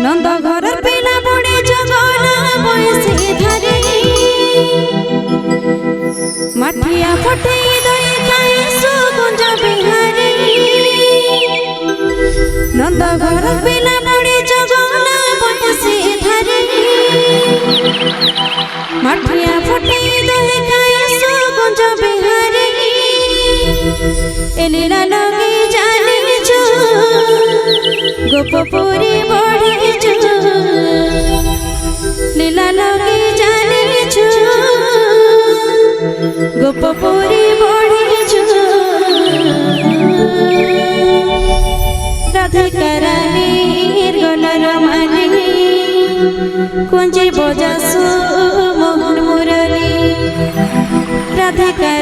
नंद घर पेला बड़े जगना बयसी धरे माठिया फटे दई खाए सुगुंज बिहारी नंद घर पेला बड़े जगना बयसी धरे माठिया फटे दई खाए सुगुंज बिहारी एलीला लगे जाने जो गोपपुरी बढ़े जो लीला लगे जाने जो गोपपुरी बढ़े जो राधिका रानीर गलार माने कुंजी बजासु मोहन मुरली राधिका